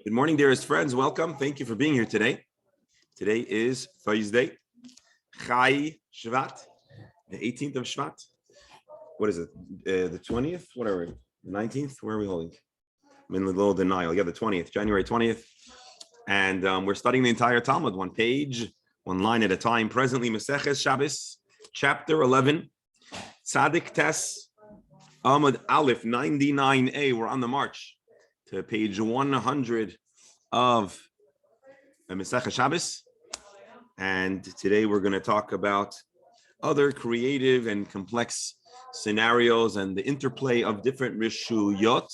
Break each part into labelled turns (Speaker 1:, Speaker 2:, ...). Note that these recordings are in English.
Speaker 1: Good morning, dearest friends. Welcome. Thank you for being here today. Today is Thursday, Chai Shvat, the 18th of Shvat. What is it? The 20th? Whatever. The 19th? Where are we holding? I'm in a little denial. Yeah, the 20th, January 20th. And we're studying the entire Talmud, one page, one line at a time. Presently, Maseches Shabbos, chapter 11, Tzadik Tes, Amud Aleph, 99a. We're on the march to page 100 of Maseches Shabbos, and today we're going to talk about other creative and complex scenarios and the interplay of different rishuyot.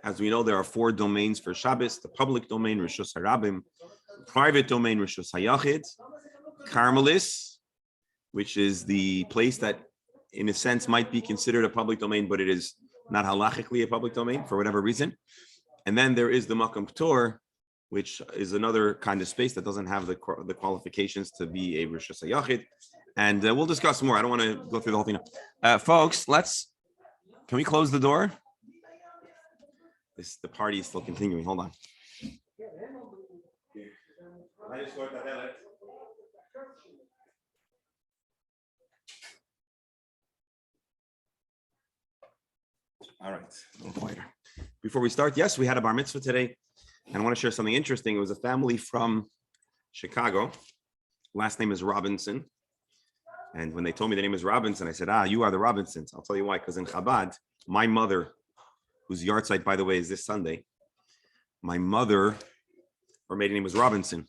Speaker 1: As we know, there are 4 domains for Shabbos: the public domain, Rishus Harabim; private domain, Rishus Hayachid; Carmelis, which is the place that, in a sense, might be considered a public domain, but it is not halachically a public domain for whatever reason. And then there is the Makam Ptor, which is another kind of space that doesn't have the qualifications to be a Rishus Hayachid. And we'll discuss more. I don't want to go through the whole thing now. Folks, can we close the door? The party is still continuing. Hold on. All right, a little quieter. Before we start, yes, we had a bar mitzvah today, and I want to share something interesting. It was a family from Chicago. Last name is Robinson. And when they told me the name is Robinson, I said, you are the Robinsons. I'll tell you why. Because in Chabad, my mother, whose yard site, by the way, is this Sunday, my mother, her maiden name was Robinson.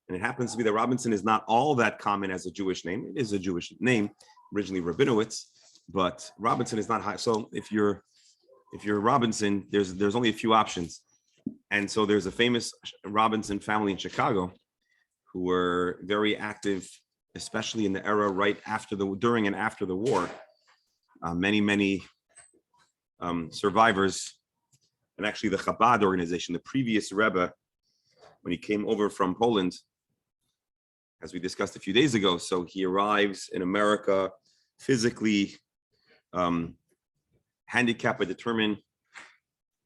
Speaker 1: And it happens to be that Robinson is not all that common as a Jewish name. It is a Jewish name, originally Rabinowitz, but Robinson is not high. So if you're Robinson, there's only a few options. And so there's a famous Robinson family in Chicago who were very active, especially in the era during and after the war. Many survivors, and actually the Chabad organization, the previous Rebbe, when he came over from Poland, as we discussed a few days ago, so he arrives in America physically handicapped but determined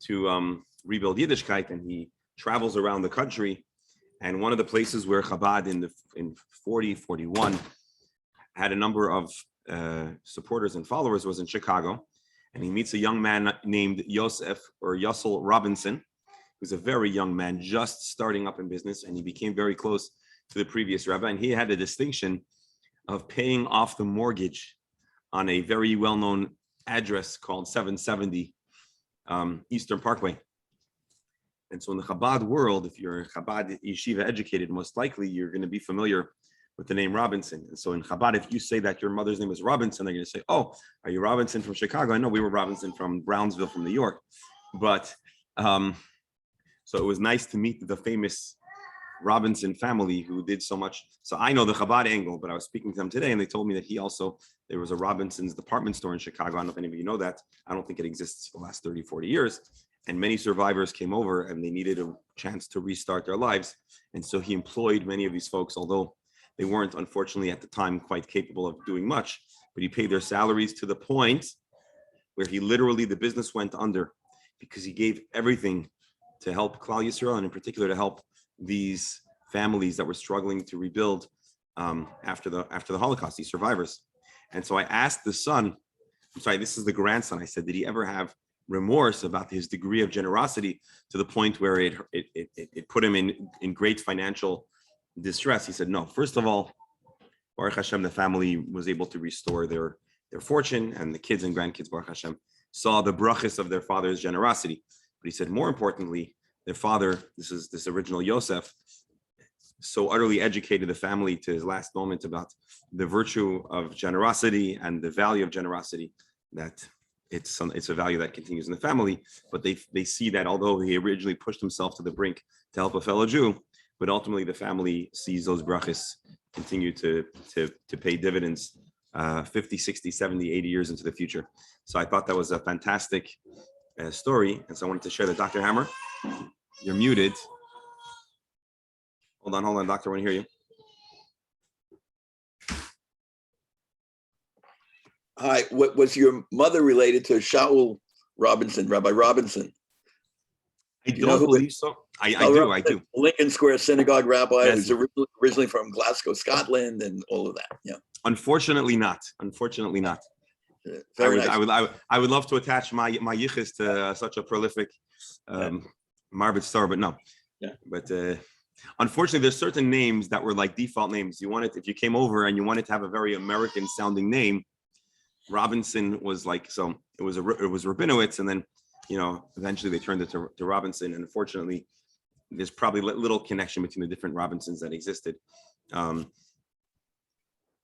Speaker 1: to rebuild Yiddishkeit, and he travels around the country. And one of the places where Chabad in 41 had a number of supporters and followers was in Chicago. And he meets a young man named Yosef or Yossel Robinson, who's a very young man just starting up in business, and he became very close to the previous Rebbe. And he had the distinction of paying off the mortgage on a very well-known address called 770 Eastern Parkway. And so in the Chabad world, if you're Chabad yeshiva educated, most likely you're going to be familiar with the name Robinson. And so in Chabad, if you say that your mother's name is Robinson, they're going to say, "Oh, are you Robinson from Chicago?" I know we were Robinson from Brownsville, from New York. But so it was nice to meet the famous Robinson family who did so much. So I know the Chabad angle, but I was speaking to them today, and they told me that there was a Robinson's department store in Chicago. I don't know if any of you know that. I don't think it exists for the last 30, 40 years. And many survivors came over and they needed a chance to restart their lives. And so he employed many of these folks, although they weren't, unfortunately, at the time quite capable of doing much, but he paid their salaries to the point where the business went under, because he gave everything to help Klal Yisrael, and in particular to help these families that were struggling to rebuild after the Holocaust, these survivors. And so I asked this is the grandson. I said, did he ever have remorse about his degree of generosity to the point where it put him in great financial distress? He said, no. First of all, Baruch Hashem, the family was able to restore their fortune, and the kids and grandkids, Baruch Hashem, saw the brachas of their father's generosity. But he said, more importantly, their father, this original Yosef, so utterly educated the family to his last moment about the virtue of generosity and the value of generosity, that it's a value that continues in the family. But they see that although he originally pushed himself to the brink to help a fellow Jew, but ultimately the family sees those brachas continue to pay dividends 50, 60, 70, 80 years into the future. So I thought that was a fantastic story. And so I wanted to share that. Dr. Hammer, you're muted. Hold on, doctor, I want to hear you.
Speaker 2: Hi, was your mother related to Shaul Robinson, Rabbi Robinson?
Speaker 1: I
Speaker 2: Do you know
Speaker 1: don't
Speaker 2: who
Speaker 1: believe so. I do.
Speaker 2: Lincoln Square synagogue rabbi
Speaker 1: Yes.
Speaker 2: who's originally from Glasgow, Scotland, and all of that. Yeah.
Speaker 1: Unfortunately not. Unfortunately not.
Speaker 2: Very nice.
Speaker 1: I would love to attach my yichus to such a prolific Marvin star, but no.
Speaker 2: Yeah.
Speaker 1: But unfortunately, there's certain names that were like default names. You wanted, if you came over and you wanted to have a very American sounding name, Robinson was like, so it was Rabinowitz, and then eventually they turned it to Robinson. And unfortunately, there's probably little connection between the different Robinsons that existed.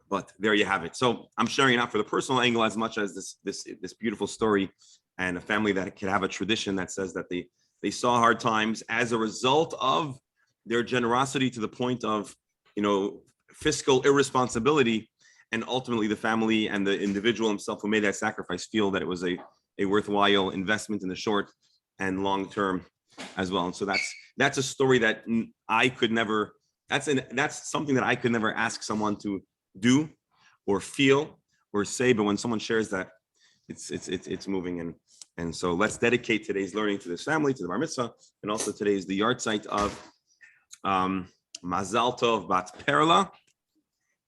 Speaker 1: But there you have it. So I'm sharing it out for the personal angle as much as this beautiful story, and a family that can have a tradition that says that they saw hard times as a result of their generosity to the point of fiscal irresponsibility, and ultimately the family and the individual himself who made that sacrifice feel that it was a worthwhile investment in the short and long term as well. And so that's a story that I could never. That's something that I could never ask someone to do or feel or say, but when someone shares that, it's moving. And so let's dedicate today's learning to this family, to the bar mitzvah, and also today is the yard site of Mazal Tov Bat Perla,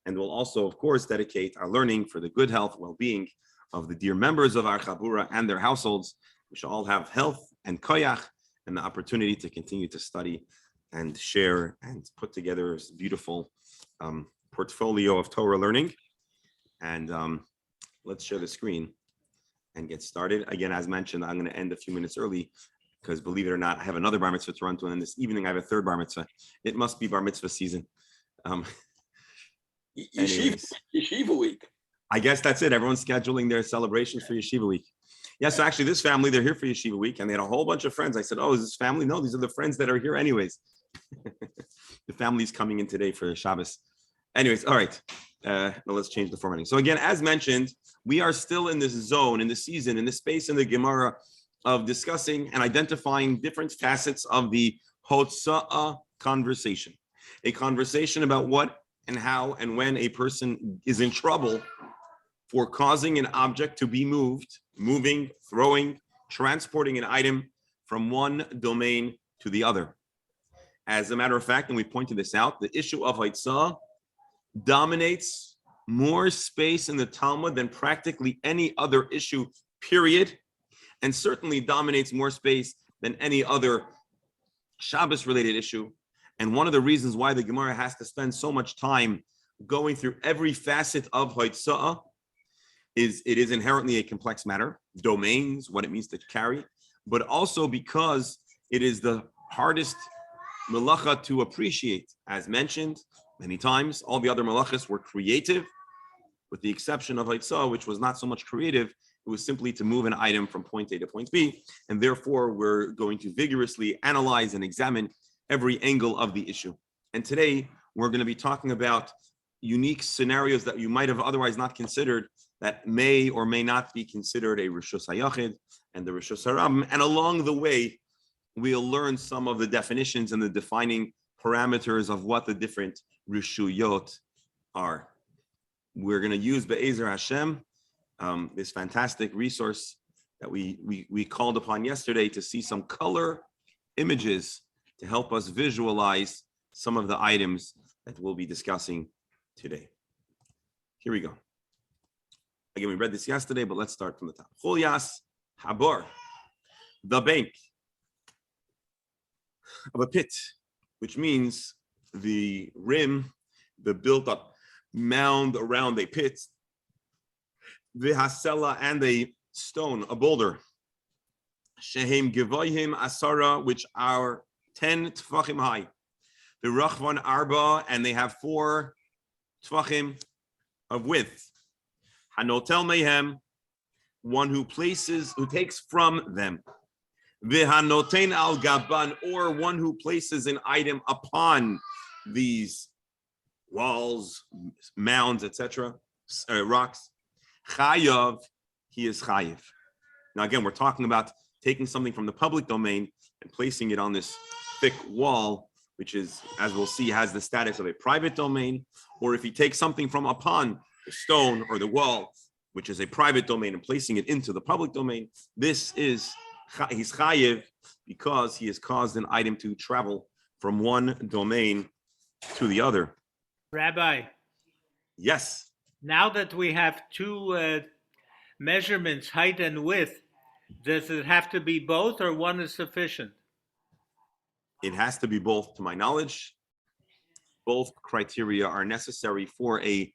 Speaker 1: and we'll also of course dedicate our learning for the good health, well-being of the dear members of our chabura and their households. We shall all have health and koyach and the opportunity to continue to study and share and put together this beautiful portfolio of Torah learning. And let's share the screen and get started. Again, as mentioned, I'm going to end a few minutes early because, believe it or not, I have another bar mitzvah to run to, and this evening I have a third bar mitzvah. It must be bar mitzvah season.
Speaker 2: Yeshiva week.
Speaker 1: I guess that's it. Everyone's scheduling their celebrations for Yeshiva week. Yeah, so actually this family, they're here for Yeshiva week, and they had a whole bunch of friends. I said, oh, is this family? No, these are the friends that are here anyways. The family's coming in today for Shabbos. Anyways, all right. Now let's change the formatting. So again, as mentioned, we are still in this zone, in the season, in the space in the Gemara of discussing and identifying different facets of the Hotza'ah conversation. A conversation about what and how and when a person is in trouble for causing an object to be moved, moving, throwing, transporting an item from one domain to the other. As a matter of fact, and we pointed this out, the issue of Hotza'ah dominates more space in the Talmud than practically any other issue, period, and certainly dominates more space than any other Shabbos-related issue. And one of the reasons why the Gemara has to spend so much time going through every facet of Hotza'ah is it is inherently a complex matter, domains, what it means to carry, but also because it is the hardest melacha to appreciate. As mentioned many times, all the other melachas were creative, with the exception of Hotza'ah, which was not so much creative. It was simply to move an item from point A to point B, and therefore we're going to vigorously analyze and examine every angle of the issue. And today we're going to be talking about unique scenarios that you might have otherwise not considered, that may or may not be considered a Rishus HaYachid and the Rishus HaRabim. And along the way, we'll learn some of the definitions and the defining parameters of what the different Rishuyot are. We're going to use Be'ezer Hashem, this fantastic resource that we called upon yesterday to see some color images to help us visualize some of the items that we'll be discussing today. Here we go. Again, we read this yesterday, but let's start from the top. Chulyas Habor, the bank of a pit, which means the rim, the built-up mound around a pit, v'hasela, and a stone, a boulder, shehem gevoyim asara, which are 10 tfachim high, the rachvan arba, and they have 4 tfachim of width, hanotel mehem, one who takes from them, v'hanoten al gaban, or one who places an item upon these walls, mounds, etc., rocks. Chayav, he is chayiv. Now again, we're talking about taking something from the public domain and placing it on this thick wall, which is, as we'll see, has the status of a private domain. Or if he takes something from upon the stone or the wall, which is a private domain, and placing it into the public domain, this is He's chayiv because he has caused an item to travel from one domain to the other.
Speaker 3: Rabbi,
Speaker 1: Yes,
Speaker 3: now that we have two measurements, height and width, does it have to be both or one is sufficient?
Speaker 1: it has to be both, to my knowledge. Both criteria are necessary for a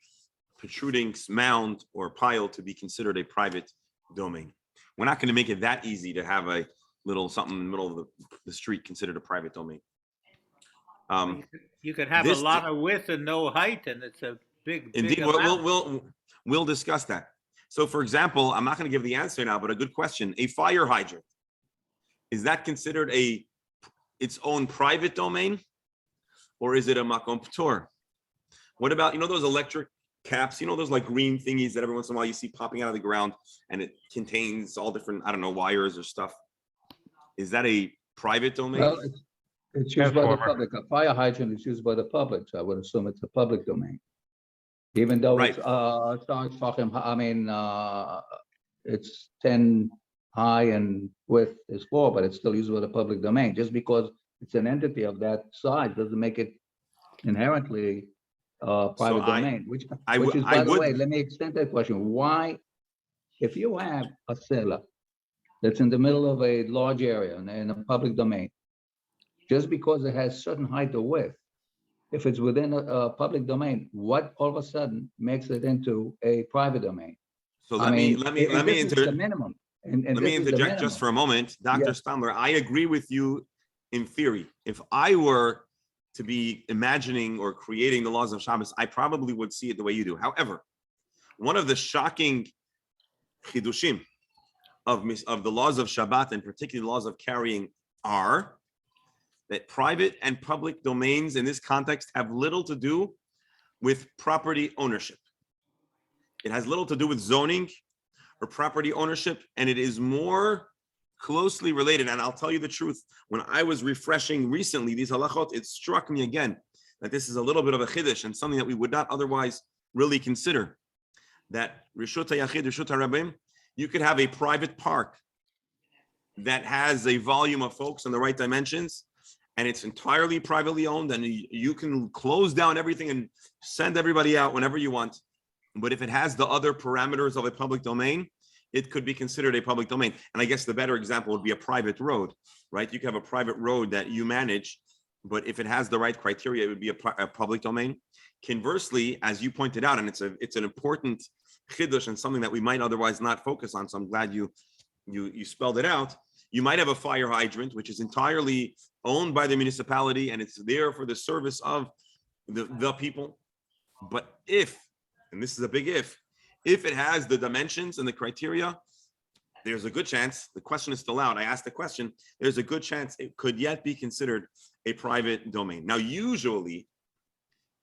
Speaker 1: protruding mound or pile to be considered a private domain. We're not going to make it that easy to have a little something in the middle of the street considered a private domain.
Speaker 3: You could have a lot of width and no height, and it's a big
Speaker 1: Indeed,
Speaker 3: amount.
Speaker 1: we'll discuss that. So, for example, I'm not going to give the answer now, but a good question: a fire hydrant, is that considered its own private domain, or is it a makom p'tor? What about those electric caps? Those like green thingies that every once in a while you see popping out of the ground, and it contains all different wires or stuff. Is that a private domain?
Speaker 4: Well, it's used by the public. A fire hydrant is used by the public, so I would assume it's a public domain. Even though
Speaker 1: Right.
Speaker 4: It's 10 high and width is 4, but it's still used by the public domain. Just because it's an entity of that size doesn't make it inherently private domain. Which is, by the way, let me extend that question. Why, if you have a cellar that's in the middle of a large area in a public domain, just because it has certain height or width, if it's within a public domain, what all of a sudden makes it into a private domain?
Speaker 1: So let me
Speaker 4: interject
Speaker 1: just for a moment, Dr.
Speaker 4: Yes.
Speaker 1: Stamler. I agree with you in theory. If I were to be imagining or creating the laws of Shabbos, I probably would see it the way you do. However, one of the shocking chidushim of the laws of Shabbat, and particularly the laws of carrying, are that private and public domains in this context have little to do with property ownership. It has little to do with zoning or property ownership, and it is more closely related. And I'll tell you the truth, when I was refreshing recently these halachot, it struck me again that this is a little bit of a chiddush and something that we would not otherwise really consider. That Rishut HaYachid, Rishut HaRabim, you could have a private park that has a volume of folks in the right dimensions, and it's entirely privately owned, and you can close down everything and send everybody out whenever you want. But if it has the other parameters of a public domain, it could be considered a public domain. And I guess the better example would be a private road, right? You can have a private road that you manage, but if it has the right criteria, it would be a public domain. Conversely, as you pointed out, and it's an important chiddush and something that we might otherwise not focus on, so I'm glad you spelled it out. You might have a fire hydrant, which is entirely owned by the municipality, and it's there for the service of the people. But if, and this is a big if it has the dimensions and the criteria, there's a good chance, the question is still out, I asked the question, there's a good chance it could yet be considered a private domain. Now, usually,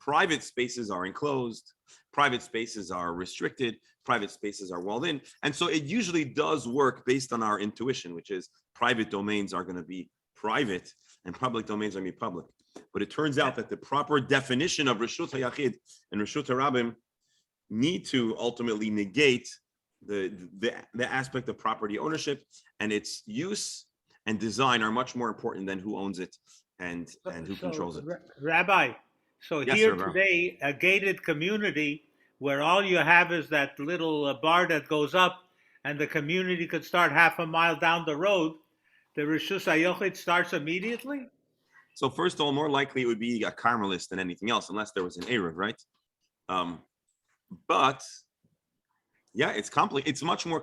Speaker 1: private spaces are enclosed, private spaces are restricted, private spaces are walled in. And so it usually does work based on our intuition, which is private domains are going to be private and public domains are going to be public. But it turns out that the proper definition of Rishut HaYachid and Rishut HaRabim need to ultimately negate the aspect of property ownership, and its use and design are much more important than who owns it and who controls it.
Speaker 3: Rabbi, so
Speaker 1: Yes,
Speaker 3: here
Speaker 1: sir,
Speaker 3: today, a gated community where all you have is that little bar that goes up, and the community could start half a mile down the road, the Rishus HaYachid starts immediately?
Speaker 1: So first of all, more likely it would be a Carmelist than anything else, unless there was an Eruv, right? But yeah, it's complicated. It's much more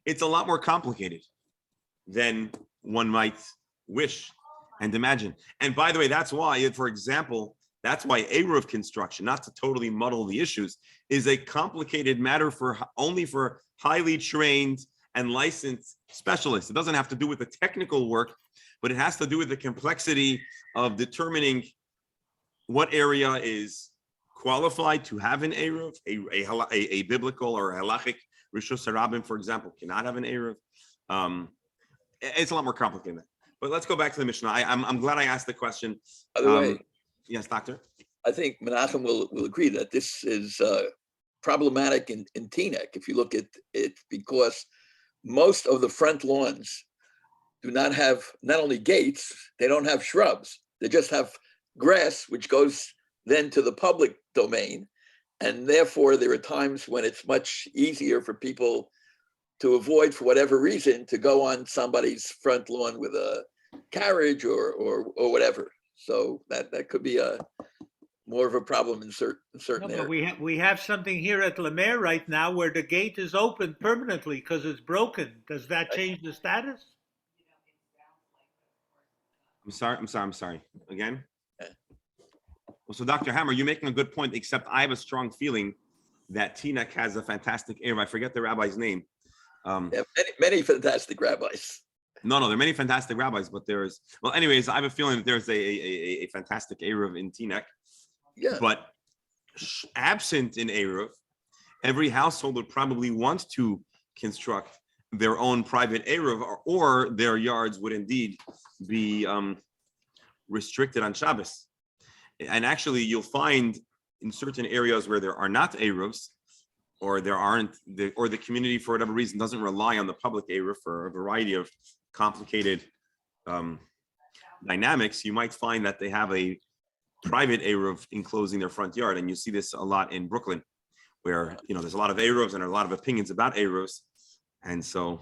Speaker 1: it's a lot more complicated than one might wish and imagine. And by the way, that's why, for example, that's why Eruv construction, not to totally muddle the issues, is a complicated matter only for highly trained and licensed specialists. It doesn't have to do with the technical work, but it has to do with the complexity of determining what area is qualified to have an Eruv. A biblical or halachic Rishus HaRabim, for example, cannot have an Eruv. It's a lot more complicated than that. But let's go back to the Mishnah. I'm glad I asked the question.
Speaker 2: By the way,
Speaker 1: yes, doctor.
Speaker 2: I think Menachem will agree that this is problematic in Teaneck, if you look at it, because most of the front lawns do not have not only gates, they don't have shrubs. They just have grass, which goes then to the public domain. And therefore, there are times when it's much easier for people to avoid, for whatever reason, to go on somebody's front lawn with a carriage or whatever. So that could be a more of a problem in certain
Speaker 3: No,
Speaker 2: areas.
Speaker 3: but we have something here at Lemaire right now where the gate is open permanently because it's broken. Does that change the status?
Speaker 1: I'm sorry. Again?
Speaker 2: Yeah.
Speaker 1: Well, so Dr. Hammer, you're making a good point, except I have a strong feeling that Teaneck has a fantastic Erev. I forget the rabbi's name.
Speaker 2: Yeah, many fantastic rabbis.
Speaker 1: No, there are many fantastic rabbis, but anyways, I have a feeling that there's a fantastic Erev in Teaneck.
Speaker 2: Yeah.
Speaker 1: But absent in Erev, every household would probably want to construct their own private Erev, or their yards would indeed be restricted on Shabbos. And actually, you'll find in certain areas where there are not Erevs, or the community for whatever reason doesn't rely on the public Erev for a variety of complicated dynamics, you might find that they have a private Erev enclosing their front yard. And you see this a lot in Brooklyn, where there's a lot of Erevs and a lot of opinions about Erevs. And so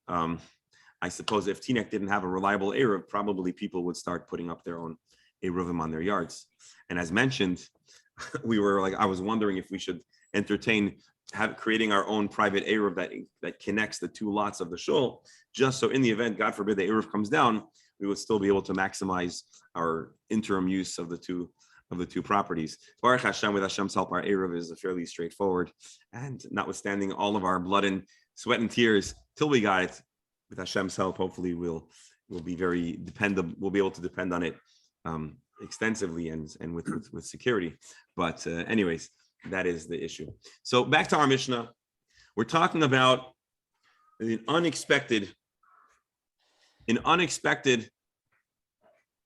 Speaker 1: I suppose if Teaneck didn't have a reliable Erev, probably people would start putting up their own Erevim on their yards. And as mentioned, I was wondering if we should entertain creating our own private Erev that connects the two lots of the shul, just so in the event, God forbid, the Erev comes down, we would still be able to maximize our interim use of the two properties. Baruch Hashem, with Hashem's help, our Erev is fairly straightforward, and notwithstanding all of our blood and sweat and tears, till we got it, with Hashem's help, hopefully we'll be very dependable. We'll be able to depend on it extensively and with security. But anyways, that is the issue. So back to our Mishnah, we're talking about an unexpected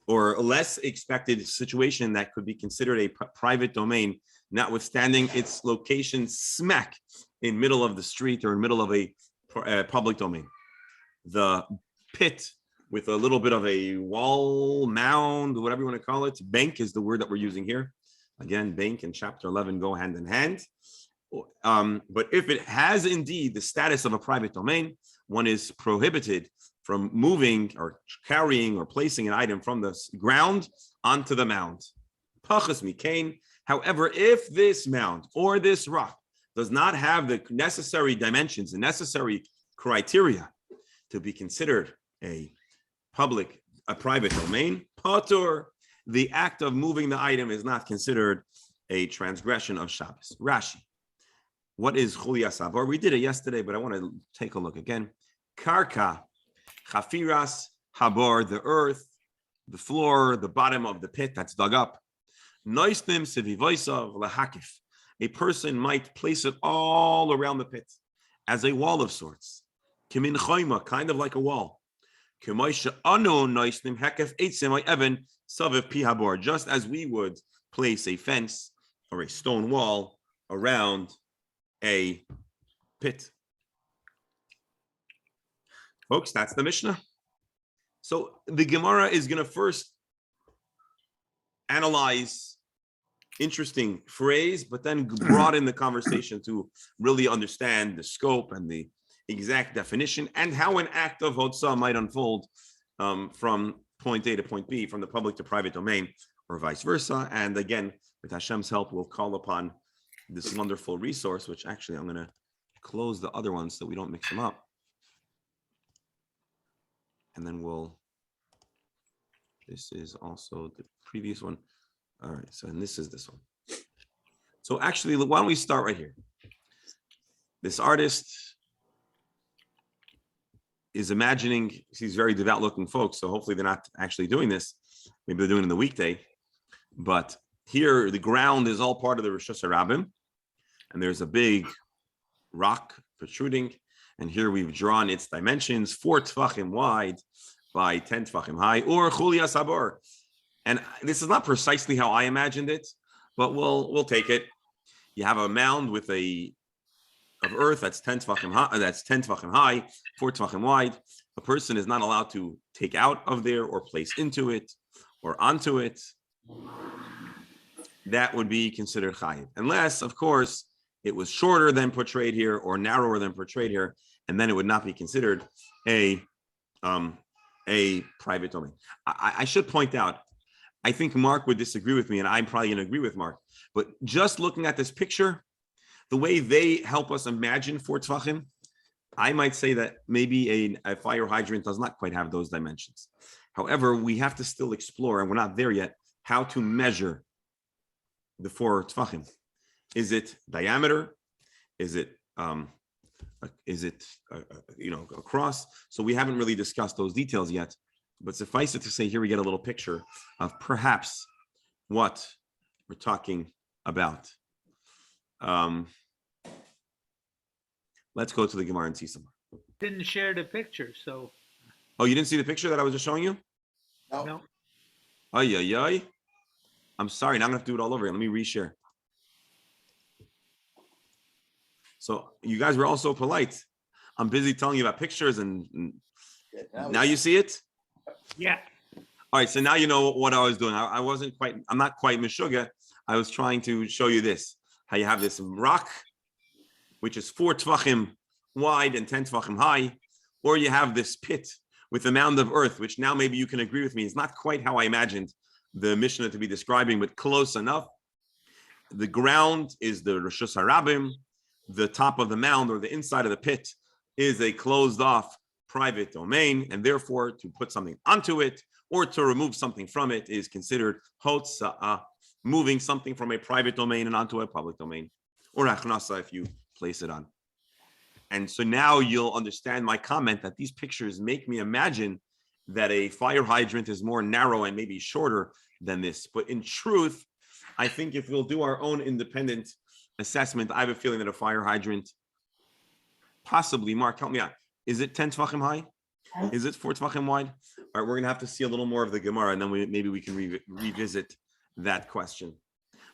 Speaker 1: or less expected situation that could be considered a private domain, notwithstanding its location smack in middle of the street or in middle of a public domain. The pit with a little bit of a wall, mound, whatever you want to call it. Bank is the word that we're using here. Again, bank and chapter 11 go hand in hand. But if it has indeed the status of a private domain, one is prohibited from moving or carrying or placing an item from the ground onto the mound. Pachas mikain. However, if this mound or this rock does not have the necessary dimensions and necessary criteria to be considered a private domain, patur, the act of moving the item is not considered a transgression of Shabbos. Rashi, what is Chuliyas Avar? We did it yesterday, but I want to take a look again. Karka, Chafiras, Habor, the earth, the floor, the bottom of the pit that's dug up. Noisnim Sivivoisav Lahakif. A person might place it all around the pit as a wall of sorts. Kimin Choima, kind of like a wall. Just as we would place a fence or a stone wall around a pit. Folks, that's the Mishnah. So the Gemara is going to first analyze interesting phrase, but then broaden the conversation to really understand the scope and the exact definition and how an act of Hotza might unfold from point A to point B, from the public to private domain, or vice versa. And again, with Hashem's help, we'll call upon this wonderful resource, which actually I'm going to close the other ones so we don't mix them up. And then this is also the previous one. All right, so and this is this one. So actually, why don't we start right here? This artist is imagining, he's very devout looking folks, so hopefully they're not actually doing this. Maybe they're doing it in the weekday. But here, the ground is all part of the Rosh Hashanah, and there's a big rock protruding. And here we've drawn its dimensions, 4 tefachim wide by 10 tefachim high, or Chuliyas Avar. And this is not precisely how I imagined it, but we'll take it. You have a mound with a of earth that's 10 tvachim high, 4 tvachim wide. A person is not allowed to take out of there or place into it or onto it. That would be considered chayiv, unless, of course, it was shorter than portrayed here or narrower than portrayed here, and then it would not be considered a private domain. I should point out, I think Mark would disagree with me, and I'm probably going to agree with Mark. But just looking at this picture, the way they help us imagine 4 tvachim, I might say that maybe a fire hydrant does not quite have those dimensions. However, we have to still explore, and we're not there yet, how to measure the 4 tvachim. Is it diameter? Is it across? So we haven't really discussed those details yet. But suffice it to say, here we get a little picture of perhaps what we're talking about. Let's go to the Gemara and see some.
Speaker 3: Didn't share the picture, so
Speaker 1: Oh, you didn't see the picture that I was just showing you?
Speaker 3: no.
Speaker 1: Ay, ay, ay. I'm sorry, now I'm gonna have to do it all over again. Let me reshare. So you guys were all so polite. I'm busy telling you about pictures and now you see it?
Speaker 3: Yeah.
Speaker 1: All right, so now you know what I was doing. I'm not quite Meshuggah. I was trying to show you this. How you have this rock, which is 4 tvachim wide and 10 tvachim high, or you have this pit with a mound of earth, which now maybe you can agree with me is not quite how I imagined the Mishnah to be describing, but close enough. The ground is the Rishus HaRabim. The top of the mound or the inside of the pit is a closed off private domain, and therefore to put something onto it or to remove something from it is considered hotza'ah, moving something from a private domain and onto a public domain, or achnasa if you place it on. And so now you'll understand my comment that these pictures make me imagine that a fire hydrant is more narrow and maybe shorter than this. But in truth, I think if we'll do our own independent assessment, I have a feeling that a fire hydrant, possibly, Mark, help me out. Is it 10 tvachim high? Is it 4 tvachim wide? All right, we're going to have to see a little more of the Gemara, and then maybe we can revisit that question.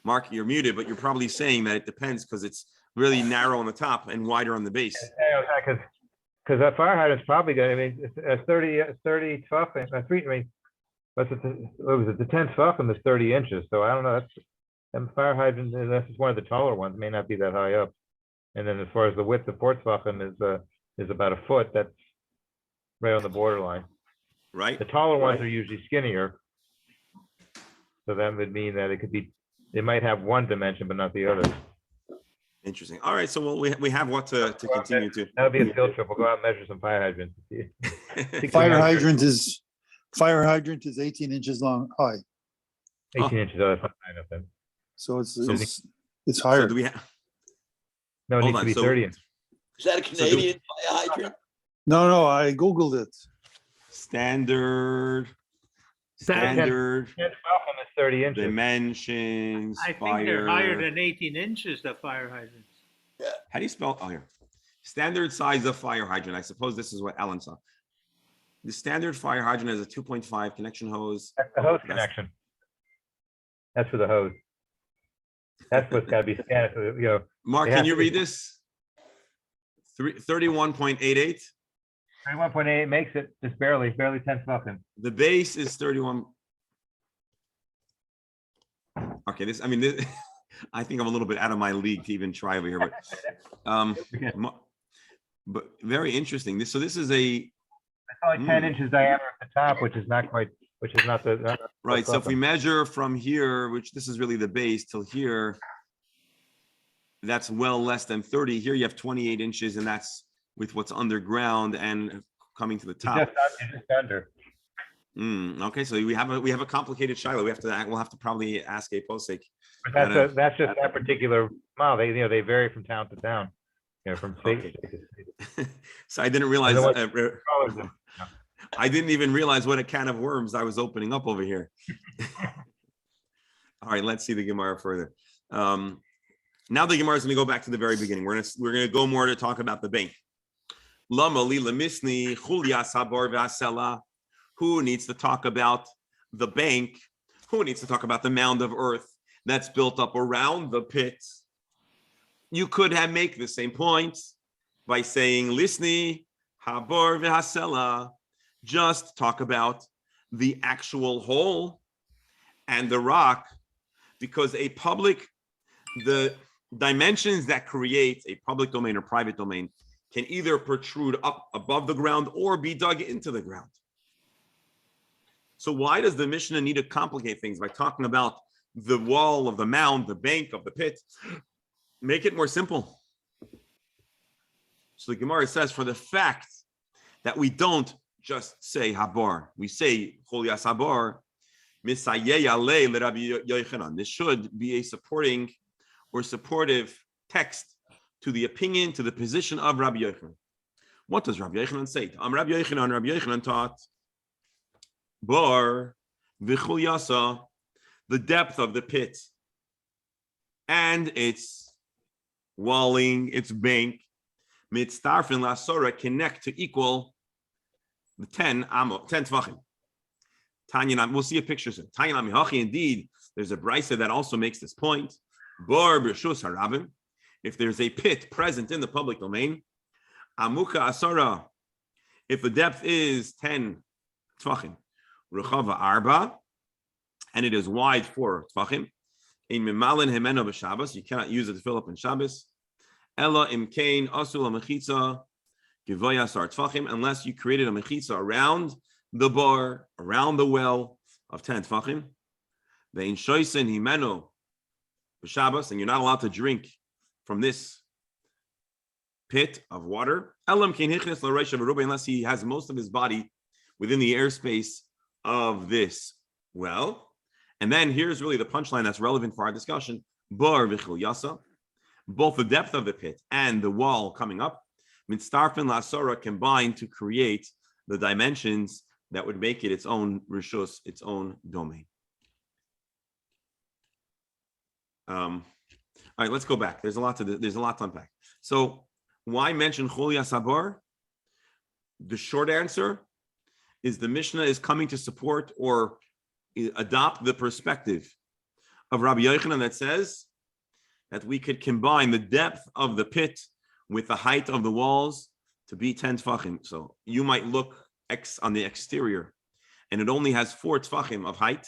Speaker 1: Mark, you're muted, but you're probably saying that it depends because it's really narrow on the top and wider on the base.
Speaker 5: Because that fire hydrant's probably good. I mean, it's 30 tvachim. I mean, what was it? The 10 tvachim is 30 inches. So I don't know. And fire hydrant, that's just one of the taller ones, may not be that high up. And then as far as the width of 4 tvachim is about a foot. That's right on the borderline.
Speaker 1: Right.
Speaker 5: The taller ones are usually skinnier. So that would mean that it might have one dimension, but not the other.
Speaker 1: Interesting. All right. So we have what to continue to.
Speaker 5: That would be a field trip. We'll go out and measure some fire hydrants.
Speaker 6: Fire hydrant is 18 inches long, high.
Speaker 5: 18 inches. Oh, that's not high enough then.
Speaker 6: So it's
Speaker 1: So
Speaker 6: higher.
Speaker 1: do we have?
Speaker 5: No, it
Speaker 1: Hold
Speaker 5: needs
Speaker 1: on,
Speaker 5: to be
Speaker 1: so-
Speaker 5: 30 inches.
Speaker 2: Is that a Canadian fire hydrant?
Speaker 6: No, I Googled it.
Speaker 1: Standard
Speaker 5: 10 tvachim is 30 inches.
Speaker 1: dimensions.
Speaker 3: I think they're
Speaker 1: fire.
Speaker 3: higher than 18 inches, the fire hydrants.
Speaker 1: How do you spell? Oh, here. Standard size of fire hydrant. I suppose this is what Alan saw. The standard fire hydrant has a 2.5 connection hose.
Speaker 5: That's the hose
Speaker 1: That's-
Speaker 5: connection. That's for the hose. That's what's got to be scanned.
Speaker 1: Mark,
Speaker 5: It
Speaker 1: can
Speaker 5: has
Speaker 1: you
Speaker 5: to be-
Speaker 1: read this? 31.88.
Speaker 5: 31.8 makes it just barely 10 tvachim.
Speaker 1: The base is 31. Okay, this. I think I'm a little bit out of my league to even try over here, but very interesting. This is a
Speaker 5: It's only 10
Speaker 1: Mm.
Speaker 5: inches diameter at the top, which is not the
Speaker 1: right. So if we measure from here, which this is really the base, till here, that's well less than 30. Here you have 28 inches, and that's with what's underground and coming to the top.
Speaker 5: just under.
Speaker 1: Okay, so we have a complicated shiloh. We'll have to probably ask a posek.
Speaker 5: But that's just that particular mile. They vary from town to town. From state
Speaker 1: Okay.
Speaker 5: to state to state.
Speaker 1: So I didn't realize.
Speaker 5: Colors.
Speaker 1: I didn't even realize what a can of worms I was opening up over here. All right, let's see the Gemara further. Now the Gemara is going to go back to the very beginning. We're going to go more to talk about the bank. Lama lila misni chulia sabar v'asela. Who needs to talk about the bank? Who needs to talk about the mound of earth that's built up around the pit? You could have make the same point by saying, Lisni, Habor v'Hasela, just talk about the actual hole and the rock, because the dimensions that create a public domain or private domain can either protrude up above the ground or be dug into the ground. So why does the Mishnah need to complicate things by talking about the wall of the mound, the bank of the pit? Make it more simple. So the Gemara says, for the fact that we don't just say Habor, we say Cholias Habor, Misayeh Yaleh l'Rabbi Yochanan. This should be a supporting or supportive text to the opinion, to the position of Rabbi Yochanan. What does Rabbi Yochanan say? Rabbi Yochanan taught Bar v'chul yasa, the depth of the pit and its walling, its bank, mitztarfin lasora, connect to equal the 10 tvachim. Tanya, we'll see a picture soon. Tanya mihachi, indeed, there's a brisa that also makes this point. Bar b'rshus harabim, if there's a pit present in the public domain, amuka asara, if the depth is 10 tvachim, Rechava arba, and it is wide 4 tvachim. In mimalin hemeno b'Shabbos, you cannot use it to fill up in Shabbos. Ella imkain asul amechitza givoya sar tvachim, unless you created a mechitza around the bar, around the well of 10 tvachim. Ve'in shoysen himeno b'Shabbos, and you're not allowed to drink from this pit of water. Ella imkain hichnes l'reisha v'ruba, unless he has most of his body within the airspace of this well. And then here's really the punchline that's relevant for our discussion. Bar v'chil yasa, both the depth of the pit and the wall coming up, mitztarfin lasora, combined to create the dimensions that would make it its own rishus, its own domain. All right, let's go back. There's a lot to unpack. So why mention Cholias Habar? The short answer is the Mishnah is coming to support or adopt the perspective of Rabbi Yochanan that says that we could combine the depth of the pit with the height of the walls to be 10 tfachim. So you might look on the exterior and it only has 4 tfachim of height,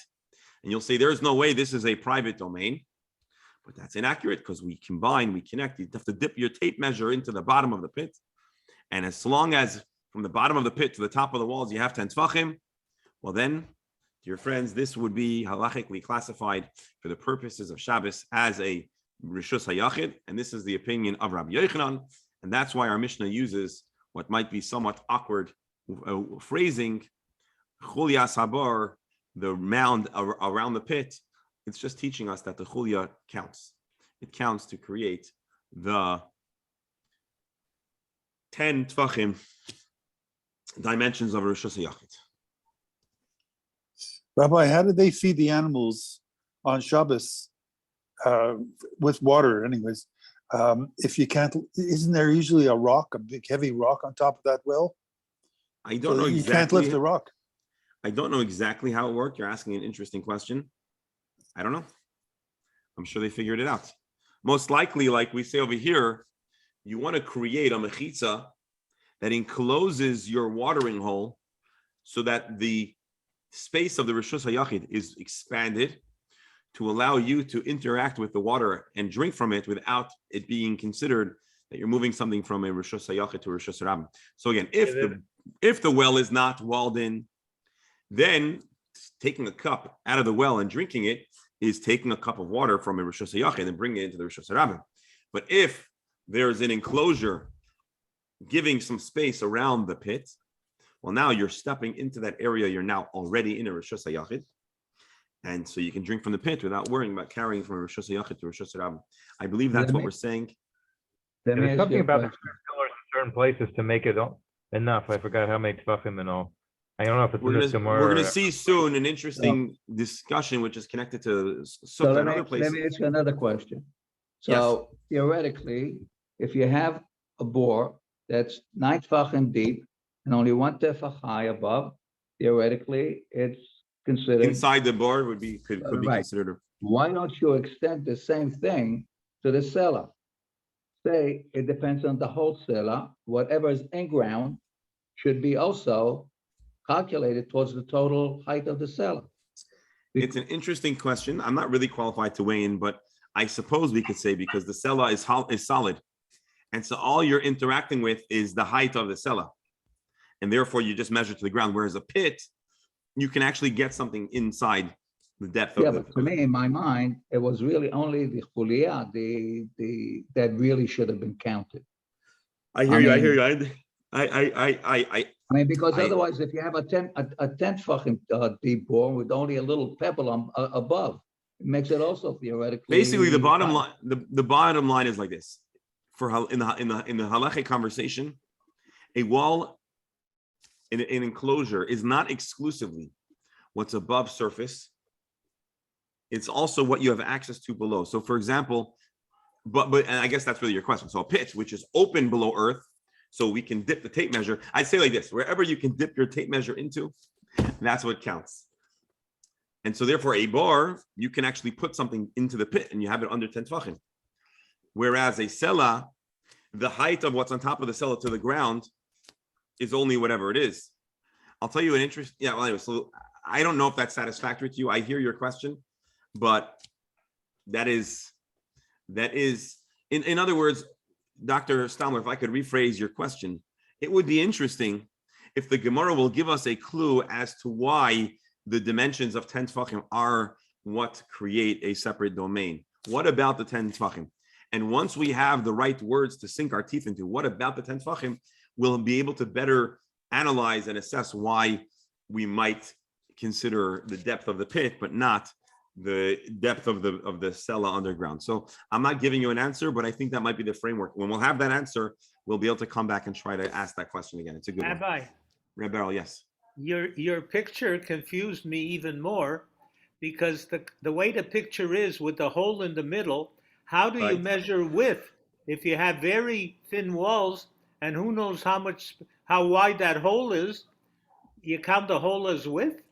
Speaker 1: and you'll say there's no way this is a private domain. But that's inaccurate, because we combine, we connect. You have to dip your tape measure into the bottom of the pit, and as long as from the bottom of the pit to the top of the walls you have 10 tfachim, well then, dear friends, this would be halachically classified for the purposes of Shabbos as a rishus hayachid, and this is the opinion of Rabbi Yochanan, and that's why our Mishnah uses what might be somewhat awkward phrasing, Cholias Habar, the mound around the pit. It's just teaching us that the chulia counts. It counts to create the 10 tvachim dimensions of Rosh Hashanah.
Speaker 6: Rabbi, how did they feed the animals on Shabbos with water anyways? If you can't, isn't there usually a rock, a big heavy rock on top of that well?
Speaker 1: I don't know exactly.
Speaker 6: You can't lift the rock.
Speaker 1: I don't know exactly how it worked. You're asking an interesting question. I don't know. I'm sure they figured it out. Most likely, like we say over here, you want to create a mechitza that encloses your watering hole so that the space of the Rishus HaYachid is expanded to allow you to interact with the water and drink from it without it being considered that you're moving something from a Rishus HaYachid to a Rishus HaRabim. So again, if the well is not walled in, then taking a cup out of the well and drinking it is taking a cup of water from a Rishus HaYachid and bringing it into the Rishus HaRabim. But if there's an enclosure giving some space around the pit, well, now you're stepping into that area. You're now already in a Rishus HaYachid. And so you can drink from the pit without worrying about carrying from a Rishus HaYachid to a Rishus HaRabim. I believe that's what we're saying.
Speaker 5: There's something about the pillars in certain places to make it enough. I forgot how many tefachim and all. I don't know if it's in this Gemara.
Speaker 1: We're going to see soon an interesting discussion which is connected to
Speaker 4: So
Speaker 1: and other places.
Speaker 4: let me ask you another question. So theoretically, if you have a bore that's 9 tefachim deep and only 1 tefach high above, theoretically, it's considered
Speaker 1: Inside the board could be
Speaker 4: Right.
Speaker 1: considered.
Speaker 4: Why don't you extend the same thing to the cellar? say it depends on the wholesaler. Whatever is in ground should be also calculated towards the total height of the cellar.
Speaker 1: It's an interesting question. I'm not really qualified to weigh in, but I suppose we could say because the cella is solid. And so all you're interacting with is the height of the cella. And therefore you just measure to the ground. Whereas a pit, you can actually get something inside the depth of
Speaker 4: But to me, in my mind, it was really only the chulia, that really should have been counted.
Speaker 1: I hear you. I hear you. I
Speaker 4: Because otherwise, if you have a 10 fucking deep bore with only a little pebble above, it makes it also theoretically.
Speaker 1: Basically, the bottom line, the bottom line is like this: in the halachic conversation, a wall in an enclosure is not exclusively what's above surface. It's also what you have access to below. So, for example, but and I guess that's really your question. So, a pit which is open below earth, so we can dip the tape measure. I'd say like this: wherever you can dip your tape measure into, that's what counts. And so, therefore, a bar, you can actually put something into the pit and you have it under 10 tefachim. Whereas a sella, the height of what's on top of the sella to the ground is only whatever it is. I'll tell you an interest. Yeah, well, anyway, so I don't know if that's satisfactory to you. I hear your question, but that is, in other words, Dr. Stamler, if I could rephrase your question, it would be interesting if the Gemara will give us a clue as to why the dimensions of 10 tefachim are what create a separate domain. What about the 10 tefachim? And once we have the right words to sink our teeth into, what about the 10 tefachim, we'll be able to better analyze and assess why we might consider the depth of the pit, but not the depth of the cella underground. So I'm not giving you an answer, but I think that might be the framework. When we'll have that answer, we'll be able to come back and try to ask that question again. It's a good
Speaker 3: Rabbi,
Speaker 1: one. Rabbi Beryl, yes.
Speaker 3: Your picture confused me even more because the way the picture is with the hole in the middle, how do you
Speaker 1: Right.
Speaker 3: measure width? If you have very thin walls and who knows how wide that hole is, you count the hole as width?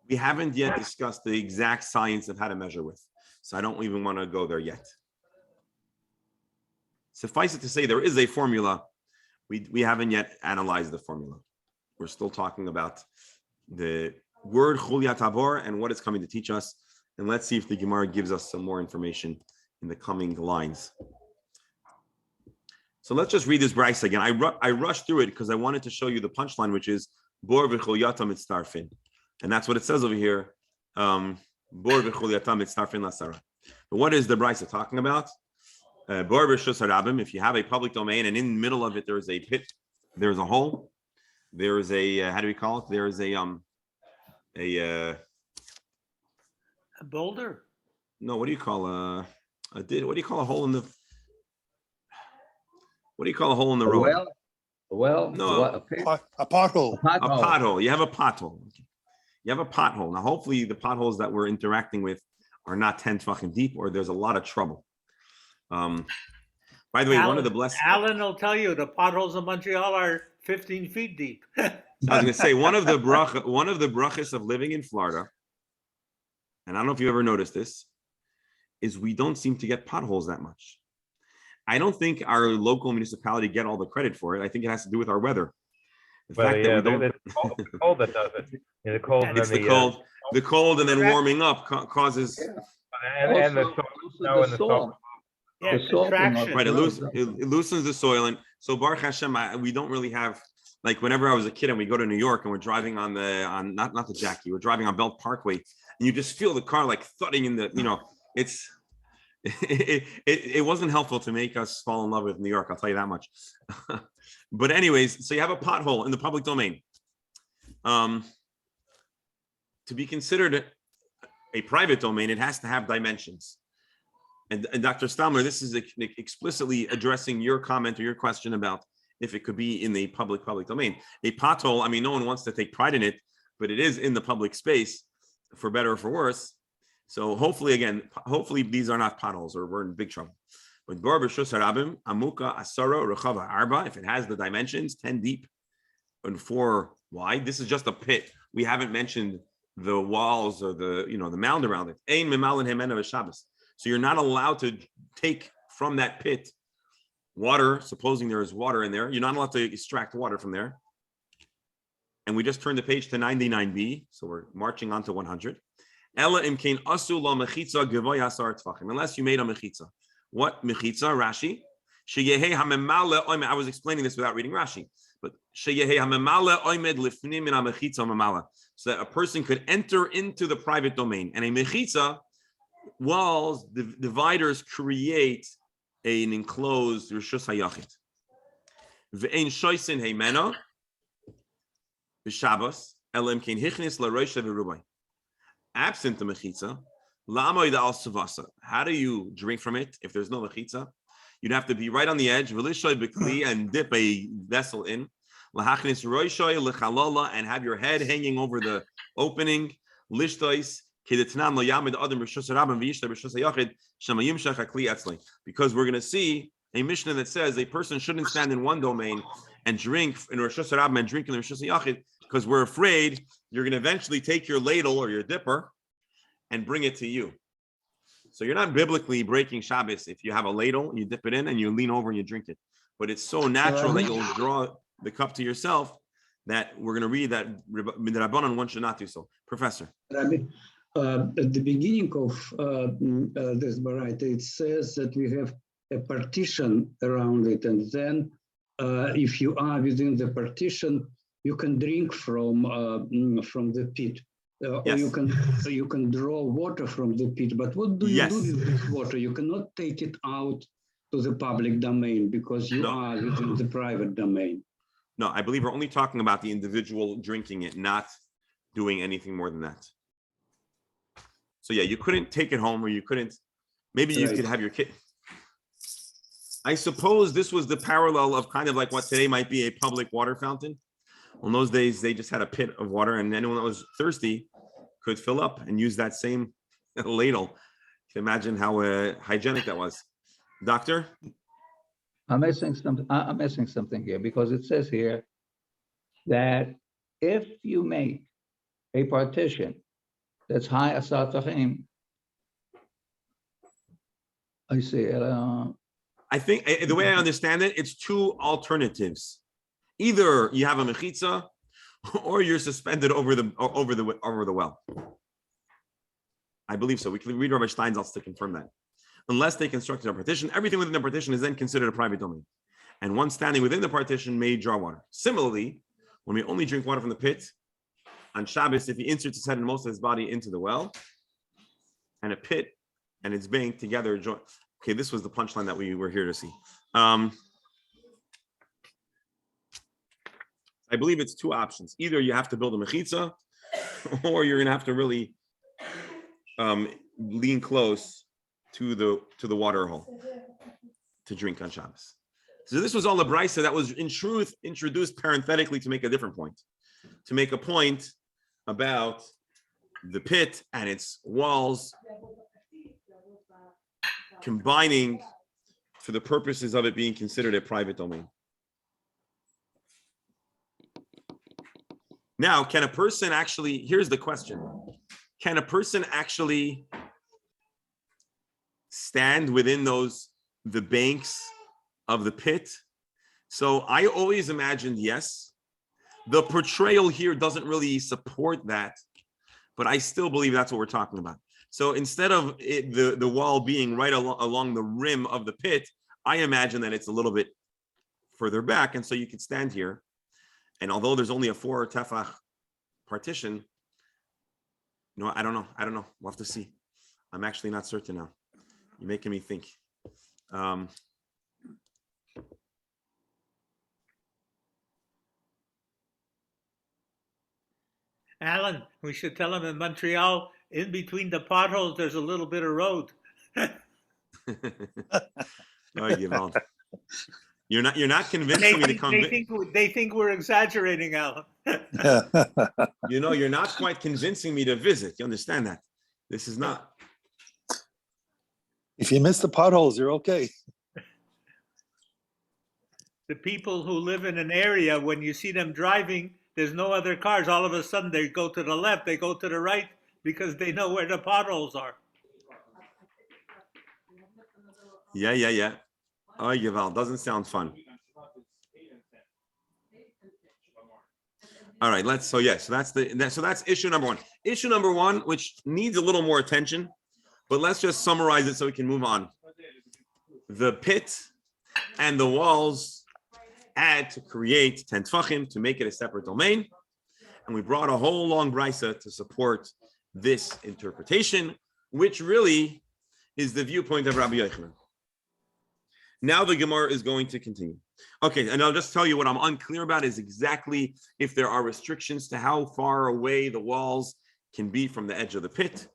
Speaker 1: We haven't yet discussed the exact science of how to measure width. So I don't even want to go there yet. Suffice it to say, there is a formula. We haven't yet analyzed the formula. We're still talking about the word chulia tabor and what it's coming to teach us. And let's see if the Gemara gives us some more information in the coming lines. So let's just read this brayso again. I rushed through it because I wanted to show you the punchline, which is bor v'chuliyatam mitztarfin. And that's what it says over here. Bor v'chuliyatam mitztarfin lasara. But what is the brayso talking about? Bor v'shus harabim. If you have a public domain and in the middle of it there is a pit, there is a hole. There is a how do we call it? There is a
Speaker 3: boulder.
Speaker 1: No, what do you call what do you call a hole in the? What do you call a hole in the road?
Speaker 4: Well,
Speaker 1: no,
Speaker 6: a pothole.
Speaker 1: A pothole. You have a pothole. You have a pothole. Now, hopefully, the potholes that we're interacting with are not 10 fucking deep, or there's a lot of trouble. By the way, one of the blessed.
Speaker 3: Alan will tell you the potholes in Montreal are 15 feet deep.
Speaker 1: I was going to say one of the brachas of living in Florida, and I don't know if you ever noticed this, is we don't seem to get potholes that much. I don't think our local municipality get all the credit for it. I think it has to do with our weather. The fact that we don't...
Speaker 5: it's the cold that does it. Yeah, the cold.
Speaker 1: It's the cold. The cold and then warming up causes.
Speaker 5: And the snow and the salt.
Speaker 3: Yeah, contraction.
Speaker 1: Right, it loosens the soil, and so Baruch Hashem, we don't really have, like whenever I was a kid and we go to New York and we're driving on not the Jackie, we're driving on Belt Parkway, and you just feel the car like thudding in the, it wasn't helpful to make us fall in love with New York, I'll tell you that much. But anyways, so you have a pothole in the public domain. To be considered a private domain, it has to have dimensions. And Dr. Stamler, this is explicitly addressing your comment or your question about if it could be in the public domain. A pothole, I mean, no one wants to take pride in it, but it is in the public space, for better or for worse. So hopefully these are not potholes or we're in big trouble. But Bor b'shus harabim, amuka asara rechava arba, if it has the dimensions, 10 deep and 4 wide, this is just a pit. We haven't mentioned the walls or the mound around it. Ein memalin hemena v'Shabbos. So you're not allowed to take from that pit water, supposing there is water in there, you're not allowed to extract water from there. And we just turned the page to 99b, so we're marching on to 100. Unless you made a mechitza. What mechitza? Rashi. I was explaining this without reading Rashi, but so that a person could enter into the private domain. And a mechitza, walls, the dividers create an enclosed rishus hayachid. Ve'ein shoysin heimena b'Shabbos elam kein hichnis larosh v'rubai. Absent the mechitza, la'amoid al suvasa. How do you drink from it if there's no mechitza? You'd have to be right on the edge, and dip a vessel in, and have your head hanging over the opening. Because we're going to see a Mishna that says a person shouldn't stand in one domain and drink in Rosh Hashanah and drink in the Rosh Hashanah, because we're afraid you're going to eventually take your ladle or your dipper and bring it to you. So you're not biblically breaking Shabbos if you have a ladle, you dip it in, and you lean over and you drink it. But it's so natural that you'll draw the cup to yourself that we're going to read that Rabbanan one should not do so. Professor.
Speaker 7: Rabbi, at the beginning of this Baraita, it says that we have a partition around it, and then if you are within the partition, you can drink from the pit.
Speaker 1: Yes.
Speaker 7: Or you can draw water from the pit, but what do you do with this water? You cannot take it out to the public domain because you are within the private domain.
Speaker 1: No, I believe we're only talking about the individual drinking it, not doing anything more than that. So yeah, you couldn't take it home, or you couldn't, maybe you could have your kid. I suppose this was the parallel of kind of like what today might be a public water fountain. In those days, they just had a pit of water, and anyone that was thirsty could fill up and use that same ladle. You can imagine how hygienic that was. Doctor?
Speaker 4: I'm missing something here, because it says here that if you make a partition that's high asar tachim, I see.
Speaker 1: I think the way I understand it, it's two alternatives. Either you have a mechitza, or you're suspended over the well. I believe so. We can read Rabbi Steinsaltz to confirm that. Unless they constructed a partition, everything within the partition is then considered a private domain. And one standing within the partition may draw water. Similarly, when we only drink water from the pit, on Shabbos, if he inserts his head and most of his body into the well, and a pit and its bank together join. Okay, this was the punchline that we were here to see. I believe it's two options. Either you have to build a mechitza, or you're going to have to really lean close to the water hole to drink on Shabbos. So this was all a brisa that was in truth introduced parenthetically to make a different point, to make a point about the pit and its walls combining for the purposes of it being considered a private domain. Now, can a person actually, here's the question, can a person actually stand within the banks of the pit? So I always imagined yes. The portrayal here doesn't really support that, but I still believe that's what we're talking about. So instead of the wall being right along the rim of the pit, I imagine that it's a little bit further back, and so you could stand here. And although there's only a 4 tefach partition, no, I don't know. We'll have to see. I'm actually not certain now. You're making me think.
Speaker 3: Alan, we should tell him in Montreal, in between the potholes, there's a little bit of road.
Speaker 1: Oh, you're not convincing me to come.
Speaker 3: They think we're exaggerating, Alan.
Speaker 1: You're not quite convincing me to visit. You understand that? This is not.
Speaker 6: If you miss the potholes, you're okay.
Speaker 3: The people who live in an area, when you see them driving, there's no other cars. All of a sudden, they go to the left, they go to the right, because they know where the potholes are.
Speaker 1: Yeah. Oh, Yaval, doesn't sound fun. All right, so that's issue number one. Issue number one, which needs a little more attention, but let's just summarize it so we can move on. The pit and the walls had to create 10 tfachim to make it a separate domain, and we brought a whole long brisa to support this interpretation, which really is the viewpoint of Rabbi Yochanan. Now the Gemara is going to continue. Okay, and I'll just tell you what I'm unclear about is exactly if there are restrictions to how far away the walls can be from the edge of the pit.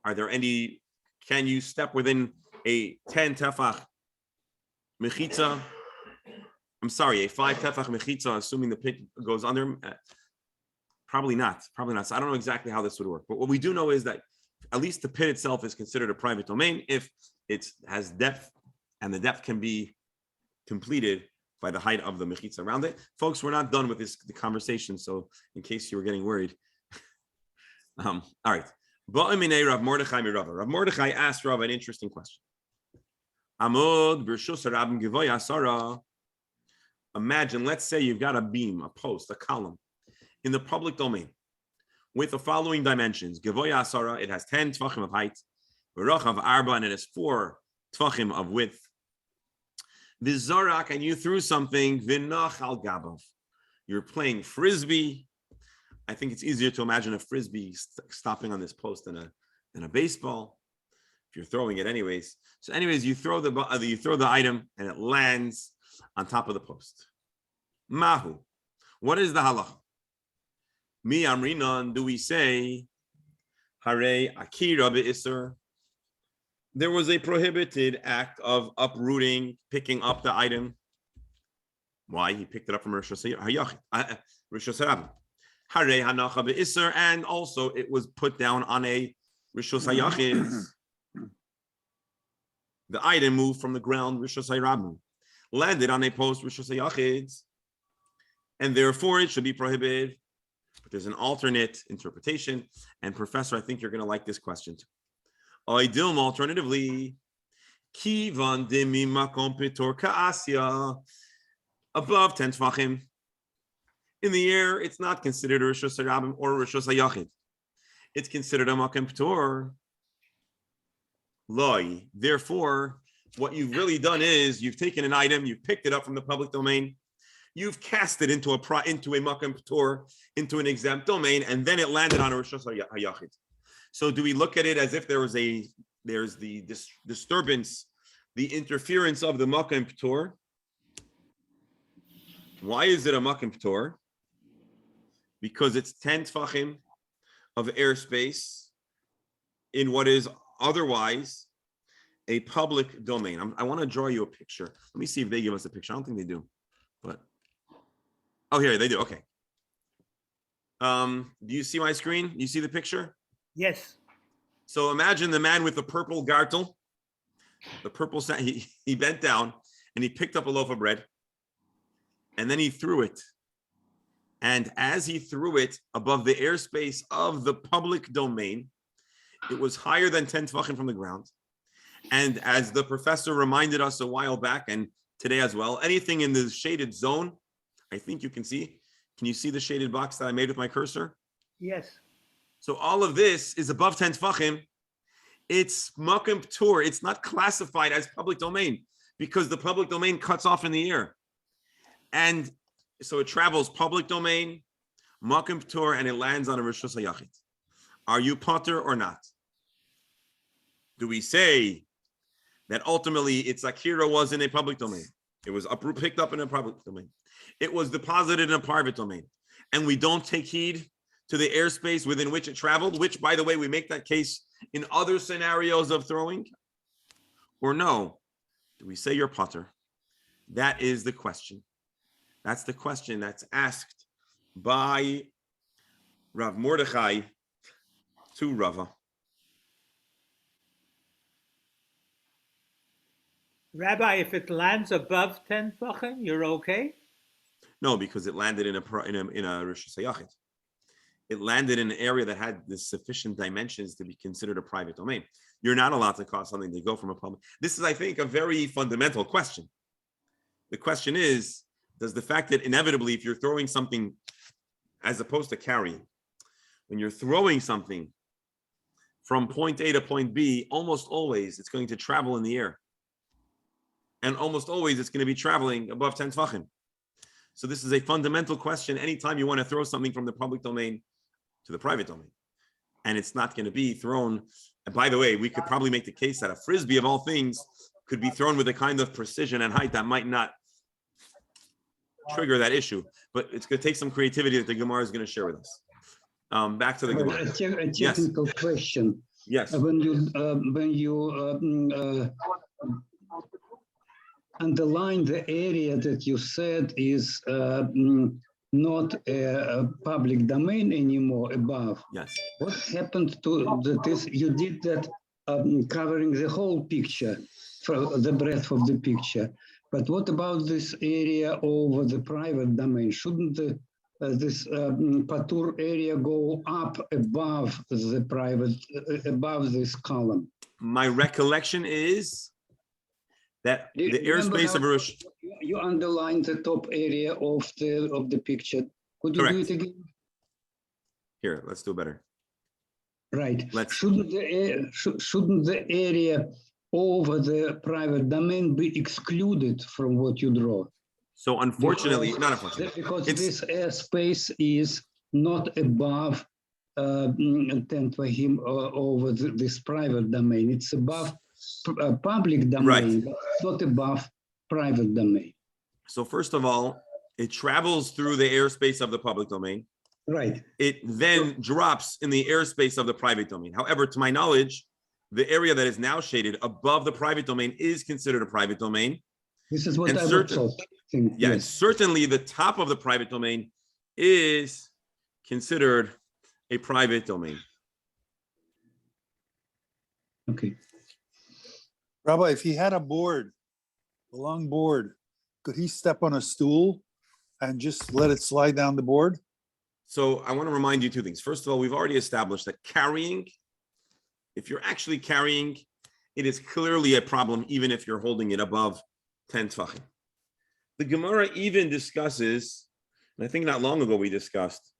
Speaker 1: Are there any, can you step within a 10 tefach mechitza? I'm sorry, a 5 tefach mechitza, assuming the pit goes under? Probably not. So I don't know exactly how this would work. But what we do know is that at least the pit itself is considered a private domain if it has depth, and the depth can be completed by the height of the mechitza around it. Folks, we're not done with the conversation, so in case you were getting worried. All right. Rav Mordechai asked Rav an interesting question. Imagine, let's say you've got a beam, a post, a column in the public domain with the following dimensions. Gevoya Asara, it has 10 tvachim of height. V'rochav Arba, and it has 4 tvachim of width. Vizorak, and you threw something, Vinach al Gabav. You're playing frisbee. I think it's easier to imagine a frisbee stopping on this post than a baseball, if you're throwing it anyways. So anyways, you throw the item and it lands on top of the post. Mahu. What is the halacha? Mi amrinan, do we say, Hare akira be'isur? There was a prohibited act of uprooting, picking up the item. Why? He picked it up from Rosh Hashanah. Hare hanacha be'isur, and also it was put down on a Rishos HaYachid. The item moved from the ground, Rishos HaRabim, landed on a post, Rishos HaYachid, and therefore it should be prohibited. But there's an alternate interpretation, and Professor, I think you're going to like this question too. Alternatively, kivan demi makom pitor ka'asya, above 10 tfachim. In the air, it's not considered a Rishos HaRabim or a Rishos HaYachid. It's considered a makom pitor. Loi. Therefore, what you've really done is you've taken an item, you've picked it up from the public domain, you've cast it into a makom pitor, into an exempt domain, and then it landed on a Rishos HaYachid. So do we look at it as if there's the disturbance, the interference of the makom pitor? Why is it a makom pitor? Because it's 10 tfachim of airspace in what is otherwise a public domain. I want to draw you a picture. Let me see if they give us a picture. I don't think they do, but oh, here they do. Okay. Do you see my screen? You see the picture?
Speaker 3: Yes.
Speaker 1: So imagine the man with the purple gartel, the purple, he bent down and he picked up a loaf of bread and then he threw it. And as he threw it above the airspace of the public domain, it was higher than 10 tefachim from the ground. And as the professor reminded us a while back and today as well, anything in the shaded zone, I think you can see. Can you see the shaded box that I made with my cursor?
Speaker 3: Yes.
Speaker 1: So all of this is above 10 tefachim. It's makom p'tur. It's not classified as public domain because the public domain cuts off in the air. And so it travels public domain, makom p'tur, and it lands on a Rishos HaYachid. Are you potter or not? Do we say that ultimately its akira was in a public domain? It was picked up in a public domain. It was deposited in a private domain. And we don't take heed to the airspace within which it traveled, which, by the way, we make that case in other scenarios of throwing? Or no? Do we say you're potter? That is the question. That's the question that's asked by Rav Mordechai to Rava.
Speaker 3: Rabbi, if it lands above 10 tefachim, you're okay?
Speaker 1: No, because it landed in a Rishos HaYachid. it landed in an area that had the sufficient dimensions to be considered a private domain. You're not allowed to cause something to go from a public. This is, I think, a very fundamental question. The question is, does the fact that inevitably, if you're throwing something as opposed to carrying, when you're throwing something from point A to point B, almost always it's going to travel in the air. And almost always it's going to be traveling above 10 tefachim. So this is a fundamental question anytime you want to throw something from the public domain to the private domain. And it's not going to be thrown. And by the way, we could probably make the case that a frisbee of all things could be thrown with a kind of precision and height that might not trigger that issue. But it's going to take some creativity that the Gemara is going to share with us. Back to the Gemara.
Speaker 7: A technical question.
Speaker 1: Yes.
Speaker 7: When you underline the area that you said is not a public domain anymore above.
Speaker 1: Yes.
Speaker 7: What happened to this? You did that covering the whole picture, for the breadth of the picture. But what about this area over the private domain? Shouldn't this patur area go up above the private, above this column?
Speaker 1: My recollection is that the airspace of Rosh.
Speaker 7: You underlined the top area of the picture. Could you
Speaker 1: Correct.
Speaker 7: do it again?
Speaker 1: Here, let's do better.
Speaker 7: Right.
Speaker 1: Let's.
Speaker 7: Shouldn't the area over the private domain be excluded from what you draw?
Speaker 1: So unfortunately, not unfortunately.
Speaker 7: Because
Speaker 1: It's-
Speaker 7: this airspace is not above 10 Tvahim over this private domain. It's above public domain, but not above private domain.
Speaker 1: So first of all, it travels through the airspace of the public domain.
Speaker 7: Right.
Speaker 1: It then drops in the airspace of the private domain. However, to my knowledge, the area that is now shaded above the private domain is considered a private domain.
Speaker 7: This is what
Speaker 1: And
Speaker 7: I would
Speaker 1: certain-
Speaker 7: also think.
Speaker 1: Yeah, and
Speaker 7: Yes.
Speaker 1: certainly the top of the private domain is considered a private domain.
Speaker 7: Okay.
Speaker 6: Rabbi, if he had a board, a long board, could he step on a stool and just let it slide down the board?
Speaker 1: So I want to remind you two things. First of all, we've already established that carrying, if you're actually carrying, it is clearly a problem, even if you're holding it above 10 tefachim. The Gemara even discusses, and I think not long ago we discussed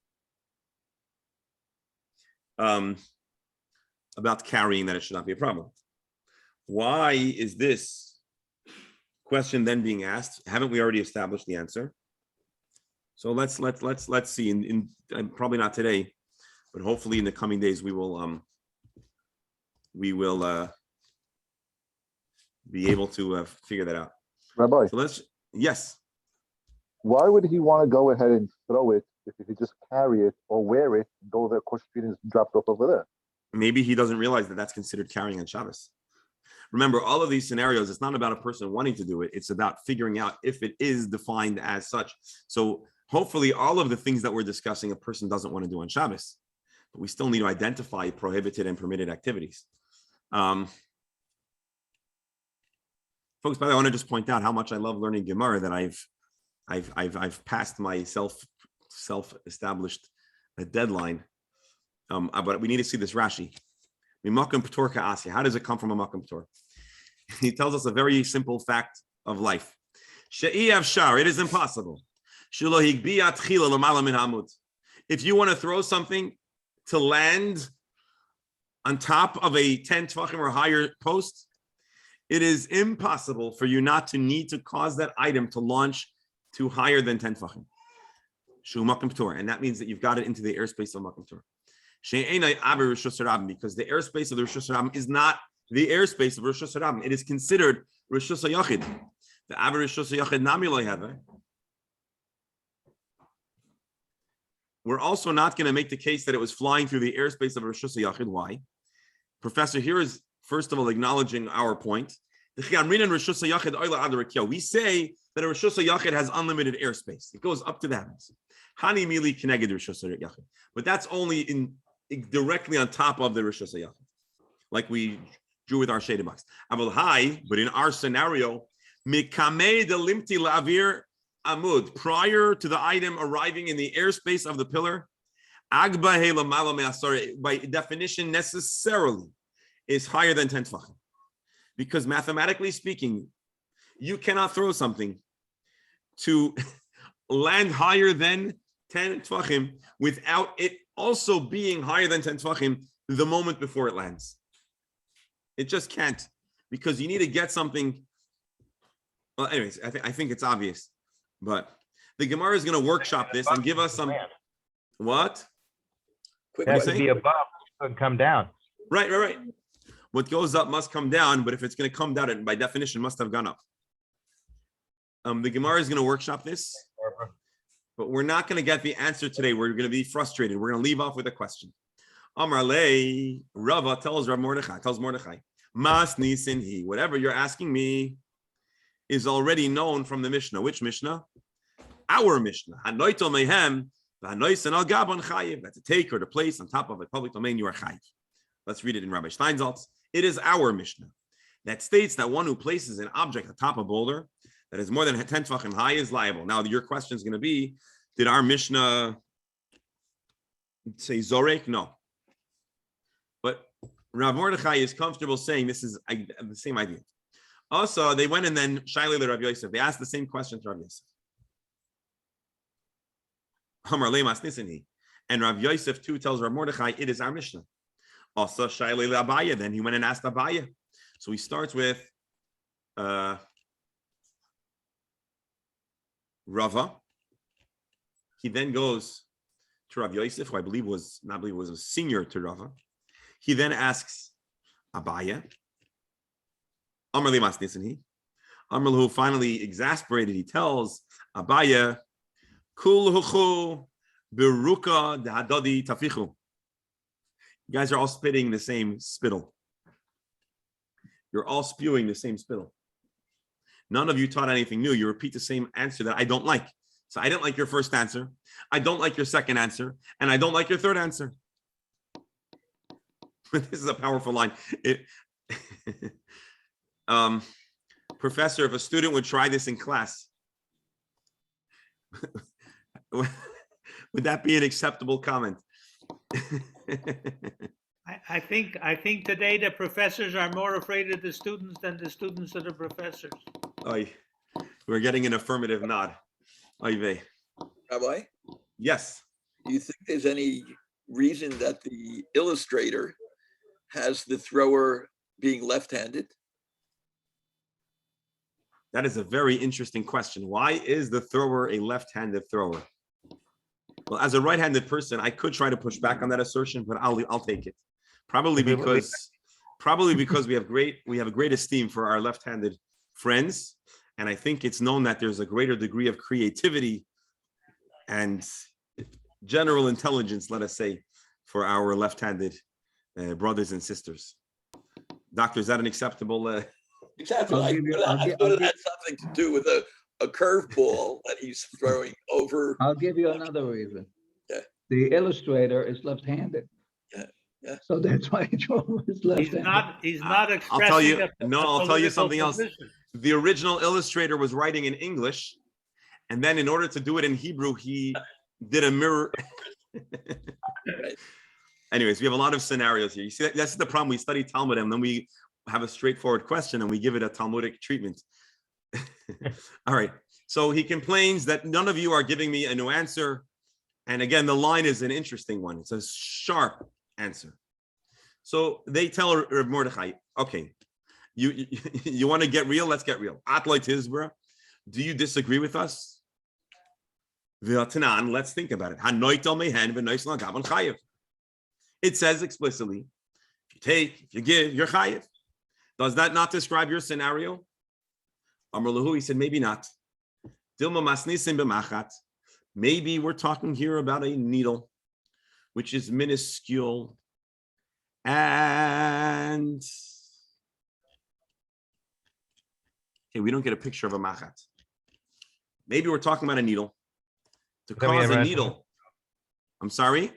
Speaker 1: about carrying, that it should not be a problem. Why is this question then being asked? Haven't we already established the answer? So let's see. In probably not today, but hopefully in the coming days we will be able to figure that out.
Speaker 8: Rabbi,
Speaker 1: So yes.
Speaker 8: why would he want to go ahead and throw it if he could just carry it or wear it and go there across the street and it's dropped off over there?
Speaker 1: Maybe he doesn't realize that that's considered carrying on Shabbos. Remember, all of these scenarios, it's not about a person wanting to do it. It's about figuring out if it is defined as such. So hopefully all of the things that we're discussing, a person doesn't want to do on Shabbos, but we still need to identify prohibited and permitted activities. Folks, by the way, I want to just point out how much I love learning Gemara, that I've passed my self-established deadline. But we need to see this Rashi. Mimakim P'tor Ka'asi. How does it come from a Makim P'tor? He tells us a very simple fact of life. She'i avshar, it is impossible. Shelo higbi atchila l'mala min hamud. If you want to throw something to land on top of a 10 tvachim or higher post, it is impossible for you not to need to cause that item to launch to higher than 10 tvachim. Shu Makim P'tor, and that means that you've got it into the airspace of Makim P'tor. Because the airspace of the Rosh Hashanah is not the airspace of Rosh Hashanah. It is considered Rosh Hashanah. The Aver Rosh Hashanah Nami Lo Yahveh. We're also not going to make the case that it was flying through the airspace of Rosh Hashanah. Why? Professor here is first of all acknowledging our point. We say that a Rosh Hashanah has unlimited airspace. It goes up to the heavens. Hani mili keneged Rosh Hashanah. But that's only directly on top of the Rosh Hashanah, like we drew with our shaded box. But in our scenario, mikamei delimti la'avir amud, prior to the item arriving in the airspace of the pillar, by definition, necessarily is higher than 10 tvachim. Because mathematically speaking, you cannot throw something to land higher than 10 tvachim without it also being higher than 10 tvachim the moment before it lands. It just can't, because you need to get something. Well, anyways, I think it's obvious, but the Gemara is going to workshop this and give us some. What?
Speaker 2: Quick
Speaker 5: It has to
Speaker 2: question.
Speaker 5: be above and come down.
Speaker 1: Right. What goes up must come down, but if it's going to come down, it by definition must have gone up. The Gemara is going to workshop this, but we're not going to get the answer today. We're going to be frustrated. We're going to leave off with a question. Amar le Rava tells Mordechai, Mas nisin he. Whatever you're asking me is already known from the Mishnah. Which Mishnah? Our Mishnah. Hanoito mehem v'hanoisen al gabon chayiv. That to take or to place on top of a public domain, you are chayiv. Let's read it in Rabbi Steinsaltz. It is our Mishnah that states that one who places an object atop a boulder that is more than 10 tvachim high is liable. Now, your question is going to be, did our Mishnah say Zorek? No. But Rav Mordechai is comfortable saying this is the same idea. Also, they went and then Shaili le Rav Yosef. They asked the same question to Rav Yosef. Hamar le masnisini. And Rav Yosef too tells Rav Mordechai, it is our Mishnah. Also, Shaili le Abaya. Then he went and asked Abaya. So he starts with Rava. He then goes to Rav Yosef, who I believe was a senior to Rava. He then asks Abaya. Amar li masnisini. Amar who finally exasperated, he tells Abaya, Kul huchu beruka dehadodi tafichu. You guys are all spitting the same spittle. You're all spewing the same spittle. None of you taught anything new. You repeat the same answer that I don't like. So I didn't like your first answer. I don't like your second answer. And I don't like your third answer. This is a powerful line. Professor, if a student would try this in class, would that be an acceptable comment?
Speaker 3: I think today the professors are more afraid of the students than the students of the professors.
Speaker 1: Oy, we're getting an affirmative nod. Oy vey.
Speaker 2: Rabbi,
Speaker 1: Yes.
Speaker 2: do you think there's any reason that the illustrator has the thrower being left-handed?
Speaker 1: That is a very interesting question. Why is the thrower a left-handed thrower? Well, as a right-handed person, I could try to push back on that assertion, but I'll take it. Probably because we have a great esteem for our left-handed friends, and I think it's known that there's a greater degree of creativity and general intelligence, let us say, for our left-handed brothers and sisters. Doctor, is that an acceptable?
Speaker 2: Exactly.
Speaker 4: I'll
Speaker 2: I
Speaker 4: give you-
Speaker 2: thought
Speaker 4: I'll gi-
Speaker 2: it
Speaker 4: I'll
Speaker 2: had
Speaker 4: gi-
Speaker 2: something to do with a curveball that he's throwing over.
Speaker 4: I'll give you another reason.
Speaker 2: Yeah.
Speaker 4: The illustrator is left-handed.
Speaker 2: Yeah.
Speaker 4: So that's why he chose
Speaker 3: He's
Speaker 4: left-handed.
Speaker 3: not
Speaker 1: I'll tell you.
Speaker 3: expressing
Speaker 1: No, I'll tell you something else.
Speaker 3: position.
Speaker 1: The original illustrator was writing in English, and then in order to do it in Hebrew, he did a mirror.
Speaker 2: Right.
Speaker 1: Anyways, we have a lot of scenarios here. You see, that's the problem. We study Talmud, and then we have a straightforward question, and we give it a Talmudic treatment. All right. So he complains that none of you are giving me a new answer. And again, the line is an interesting one. It's a sharp answer. So they tell Reb Mordechai, okay, you want to get real? Let's get real. Atloi Tizbra, do you disagree with us? V'atanan, let's think about it. Hanoitel mehen v'noisel gabon chayiv. It says explicitly, if you take, if you give, you're chayiv. Does that not describe your scenario? Amar lahu, he said, maybe not. Dilma masnisim b'machat. Maybe we're talking here about a needle, which is minuscule. And okay, we don't get a picture of a machat. Maybe we're talking about a needle. To cause a needle. I'm sorry?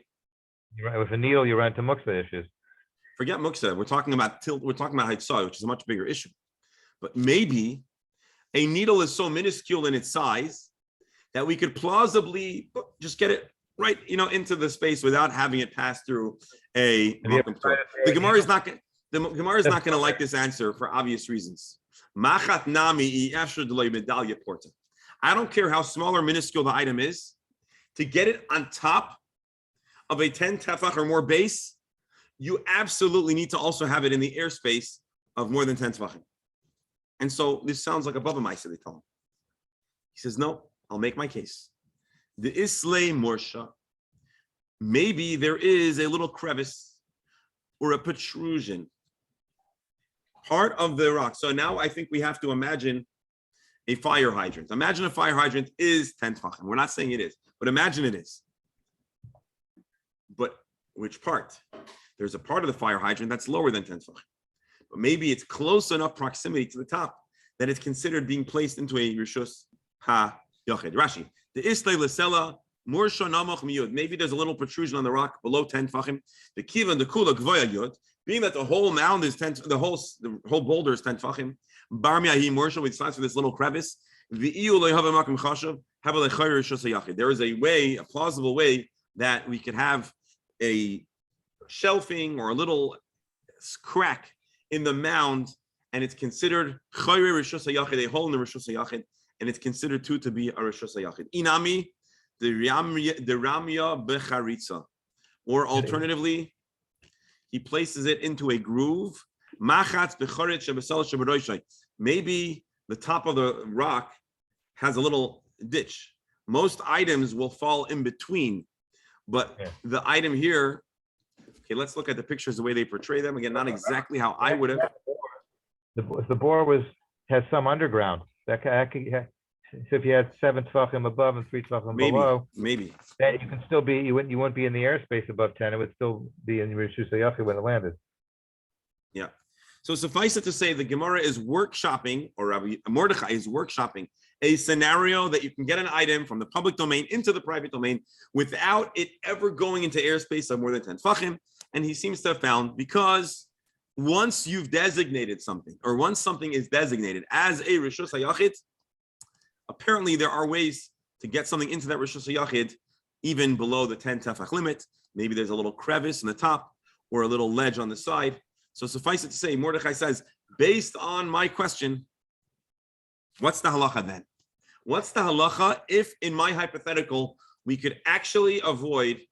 Speaker 5: With a needle, you run into muksa issues.
Speaker 1: Forget muksa. We're talking about haitzah, which is a much bigger issue. But maybe a needle is so minuscule in its size that we could plausibly just get it right, into the space without having it pass through a
Speaker 5: And you have
Speaker 1: Makom
Speaker 5: to try
Speaker 1: P'tur.
Speaker 5: to
Speaker 1: The
Speaker 5: say-
Speaker 1: Gemara is not going. The Gemara is not going to like this answer for obvious reasons. Machat nami after deloy medallia porta. I don't care how small or minuscule the item is. To get it on top of a 10 tefach or more base, you absolutely need to also have it in the airspace of more than 10 tefachim. And so this sounds like a Baba Maisa, they tell him. He says, no, I'll make my case. The Islay Morsha, maybe there is a little crevice or a protrusion, part of the rock. So now I think we have to imagine a fire hydrant. Imagine a fire hydrant is 10 tefachim. We're not saying it is, but imagine it is. But which part? There's a part of the fire hydrant that's lower than 10 tefachim. But maybe it's close enough proximity to the top that it's considered being placed into a rishus ha yachid. Rashi, the islay lesela morsha namach miyud. Maybe there's a little protrusion on the rock below 10 tefachim. The kiva and the kula gvoya yud. Being that the whole mound is 10, the whole boulder is 10 tefachim. Bar miyahi morsha, which starts with this little crevice. There is a way, a plausible way that we could have a shelving or a little crack in the mound, and it's considered a hole in the Rishus HaYachid, and it's considered too to be a Rishus HaYachid. Inami, the Ramya Becharitza. Or alternatively, he places it into a groove. Maybe the top of the rock has a little ditch. Most items will fall in between, but the item here, okay, let's look at the pictures, the way they portray them. Again, not exactly how I would have.
Speaker 5: The bore has some underground. So if you had 7 tefachim above and 3 tefachim below,
Speaker 1: Maybe.
Speaker 5: then you can still be, you wouldn't be in the airspace above 10. It would still be in Rishus HaYachid when it landed.
Speaker 1: Yeah. So suffice it to say, the Gemara is workshopping, or Rabbi Mordechai is workshopping a scenario that you can get an item from the public domain into the private domain without it ever going into airspace of more than 10 tefachim. And he seems to have found, because once you've designated something, or once something is designated as a Rishus HaYachid, apparently there are ways to get something into that Rishus HaYachid even below the 10 tefach limit. Maybe there's a little crevice in the top or a little ledge on the side. So suffice it to say, Mordechai says, based on my question, what's the halacha then? What's the halacha if, in my hypothetical, we could actually avoid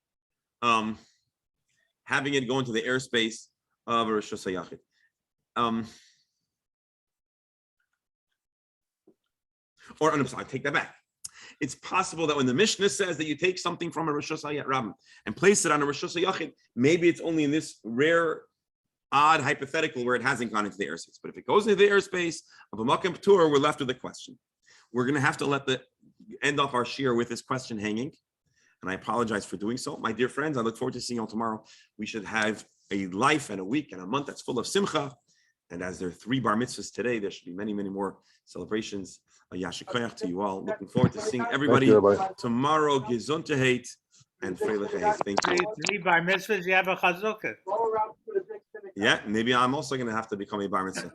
Speaker 1: having it go into the airspace of a Rishus HaYachid? Or I'm sorry, I take that back. It's possible that when the Mishna says that you take something from a Rishus HaYachid and place it on a Rishus HaYachid, maybe it's only in this rare, odd hypothetical where it hasn't gone into the airspace. But if it goes into the airspace of a Makom P'tur, we're left with a question. We're going to have to end off our shir with this question hanging. And I apologize for doing so. My dear friends, I look forward to seeing you all tomorrow. We should have a life and a week and a month that's full of simcha. And as there are 3 bar mitzvahs today, there should be many, many more celebrations. Yasher koyach to you all. Looking forward to seeing everybody tomorrow. Gesundheit and freilich. Thank you.
Speaker 3: 3 bar mitzvahs, you have a chazukah.
Speaker 1: Yeah, maybe I'm also going to have to become a bar mitzvah.